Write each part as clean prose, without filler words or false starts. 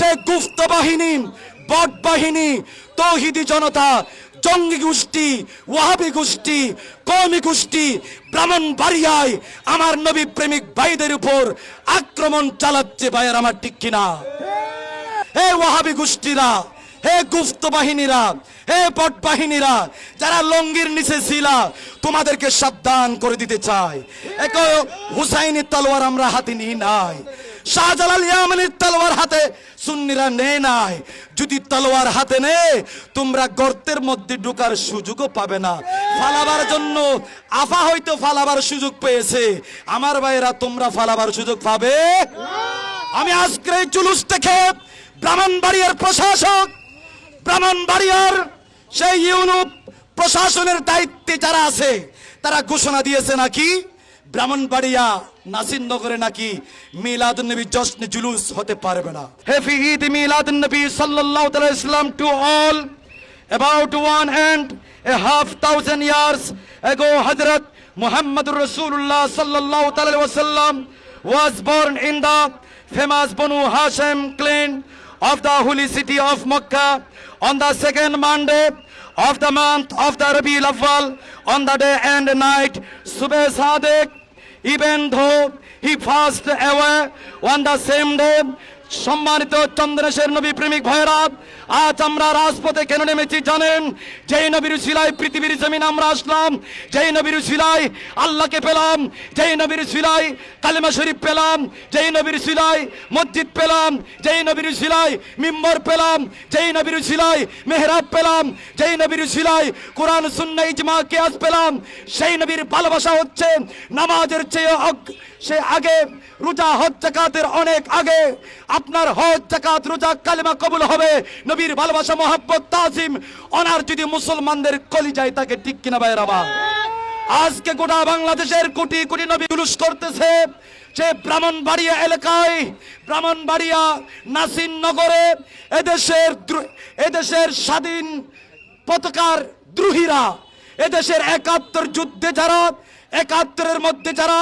সে গুপ্ত বাহিনী, বট বাহিনী, তৌহিদি জনতা, জঙ্গি গোষ্ঠী, ওয়াহাবি গোষ্ঠী, কওমি গোষ্ঠী ব্রাহ্মণবাড়িয়ায় আমার নবী প্রেমিক ভাইদের উপর আক্রমণ চালাচ্ছে। ভাইয়ের আমার ঠিক কিনা? হে ওয়াহাবি গোষ্ঠীরা, হে গুপ্ত বাহিনীরা, হে বট বাহিনীরা, যারা লঙ্গির নিচে ছিলা, তোমাদেরকে সাবধান করে দিতে চাই। এক হুসাইনের তলোয়ার আমরা হাতে নিই নাই, শাহজালাল ইয়ামানির তলোয়ার হাতে সুন্নিরা নেয় নাই। যদি তলোয়ার হাতে নে, তোমরা গর্তের মধ্যে ঢোকার সুযোগও পাবে না। ফালাবার জন্য আফা হয়তো ফালাবার সুযোগ পেয়েছে, আমার ভাইয়েরা তোমরা ফালাবার সুযোগ পাবে। আমি আজকের এই জুলুস থেকে ব্রাহ্মণবাড়িয়ার প্রশাসক, ব্রাহ্মণবাড়িয়ার সেই ইউনিট প্রশাসনের দায়িত্বে যারা আছে, তারা ঘোষণা দিয়েছে নাকি ব্রাহ্মণবাড়িয়া নাসিরনগরে নাকি মিলাদুন নবী জশ্ন জুলুস হতে পারবে না। হ্যাপি ঈদ মিলাদুন নবী সাল্লাল্লাহু আলাইহি ওয়াসাল্লাম to all. About 1,500 years ago, Hazrat Muhammadur Rasulullah sallallahu alaihi wasallam was born in the famous Banu Hashim clan of the holy city of Makkah on the second Monday of the month of the Rabiul Awwal, on the day and night Subh Sadiq, even though he passed away on the same day. সম্মানিত চন্দ্রশের নবী প্রেমিক ভাইরা, আজ আমরা রাজপথে কেন নেমেছি জানেন? যেই নবীর উসিলায় পৃথিবীর জমিন আমরা আসলাম, যেই নবীর উসিলায় আল্লাহকে পেলাম, যেই নবীর উসিলায় কালেমা শরীফ পেলাম, যেই নবীর উসিলায় মসজিদ পেলাম, যেই নবীর উসিলায় মিম্বর পেলাম, যেই নবীর উসিলায় মেহরাব পেলাম, যেই নবীর উসিলায় কোরআন সুন্নাহ ইজমা কিয়াস পেলাম। সেই নবীর ভালোবাসা হচ্ছে নামাজের চেয়ে সে আগে, রোজা হজ যাকাতের অনেক আগে। আপনার হজ যাকাত রোজা কালেমা কবুল হবে নবীর ভালোবাসা, মহব্বত, তাজিম, অনার যদি মুসলমানদের কলিজায় থাকে। ঠিক কিনা ভাইরা? আজকে গোটা বাংলাদেশের কোটি কোটি নবী জুলুস করতেছে। সে ব্রাহ্মণবাড়িয়া এলাকায়, ব্রাহ্মণবাড়িয়া নাসিরনগরে এদেশের স্বাধীন পতাকার দ্রোহীরা, এদেশের ৭১ যুদ্ধে যারা, ৭১-এর মধ্যে যারা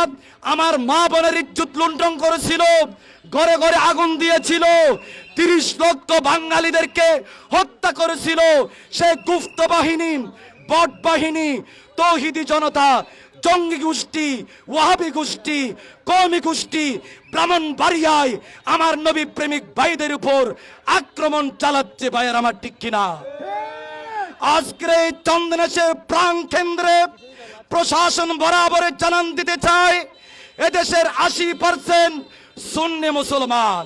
আমার মা বোনের ইজ্জত লুণ্ঠন করেছিল, ঘরে ঘরে আগুন দিয়েছিল, ৩০ লক্ষ বাঙালিদেরকে হত্যা করেছিল, সে গুপ্ত বাহিনী, বট বাহিনী, তৌহিদি জনতা, জঙ্গি গোষ্ঠী, ওয়াহাবি গোষ্ঠী, কওমি গোষ্ঠী ব্রাহ্মণবাড়িয়ায় আমার নবী প্রেমিক ভাইদের উপর আক্রমণ চালাচ্ছে। ভাইয়ের আমার ঠিক কিনা? আজকের এই চন্দনেশের প্রাণ কেন্দ্রে প্রশাসন বরাবর জানান দিতে চায়, এদেশের ৮০% সুন্নি মুসলমান।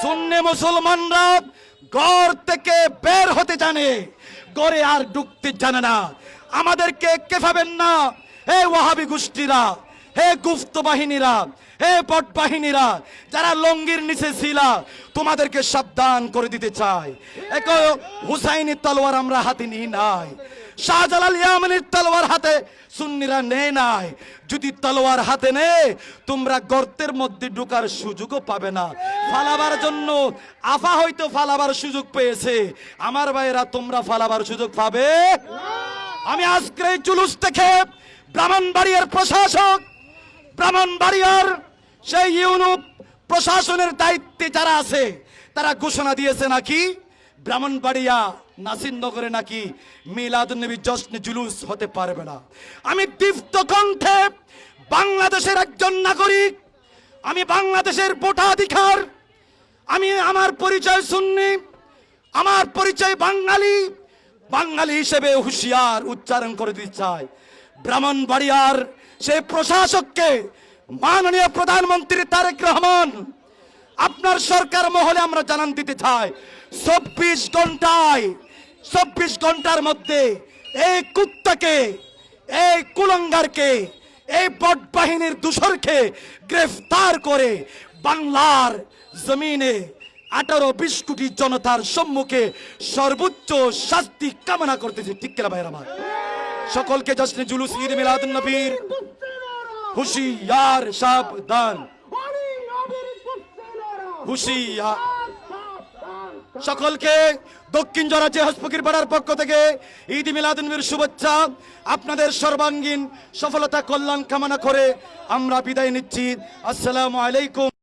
সুন্নি মুসলমানরা ঘর থেকে বের হতে জানে, ঘরে আর ঢুকতে জানে না। আমাদেরকে কেফাবেন না হে ওয়াহাবি গোষ্ঠীরা, হে গুপ্ত বাহিনীরা, হে বট বাহিনীরা, যারা লঙ্গির নিচে ছিলা, তোমাদেরকে সাবধান করে দিতে চাই। এক হুসাইনের তলোয়ার আমরা হাতে নিই নাই, শাহজালাল ইয়ামানির তলোয়ার হাতে সুন্নিরা নেয় নাই। যদি তলোয়ার হাতে নে, তোমরা গর্তের মধ্যে ঢোকার সুযোগও পাবে না। ফালাবার জন্য আফা হয়তো ফালাবার সুযোগ পেয়েছে, আমার ভাইয়েরা তোমরা ফালাবার সুযোগ পাবে। আমি আজকের এই জুলুস থেকে ব্রাহ্মণবাড়িয়ার প্রশাসক, ব্রাহ্মণবাড়িয়ার সেই ইউনিট প্রশাসনের দায়িত্বে যারা আছে, তারা ঘোষণা দিয়েছে নাকি ব্রাহ্মণবাড়িয়া নাসিরনগরে নাকি মিলাদুন নবী জশ্ন জুলুস হতে পারবে না। আমি দীপ্ত কণ্ঠে বাংলাদেশের একজন নাগরিক, আমি বাংলাদেশের ভোটাধিকার, আমি আমার পরিচয় সুন্নি, আমার পরিচয় বাঙালি, বাঙালি হিসেবে হুঁশিয়ার উচ্চারণ করে দিতে চাই। ব্রাহ্মণবাড়িয়ার সেই প্রশাসককে মাননীয় প্রধানমন্ত্রী তারেক রহমান, আপনার সরকার মহলে আমরা জানান দিতে চাই, ২৪ ঘন্টার মধ্যে এই কুত্তাকে, এই কুলাঙ্গারকে, এই বট বাহিনীর দূষরকে গ্রেফতার করে বাংলার জমিনে ১৮-২০ কোটি জনতার সম্মুখে সর্বোচ্চ শাস্তি কামনা করতেছি। ঠিক কিনা ভাইরা আমার? সকলকে জশ্নে জুলুস ঈদ মিলাদুন নবীর হুঁশিয়ার, সাবধান, হুঁশিয়ার। সকলকে দক্ষিণ জরাজে হসফকির পাড়ার পক্ষ থেকে ঈদ মিলাদুন নবীর শুভেচ্ছা। আপনাদের সর্বাঙ্গীন সফলতা কল্যাণ কামনা করে আমরা বিদায় নিচ্ছি। আসসালামু আলাইকুম।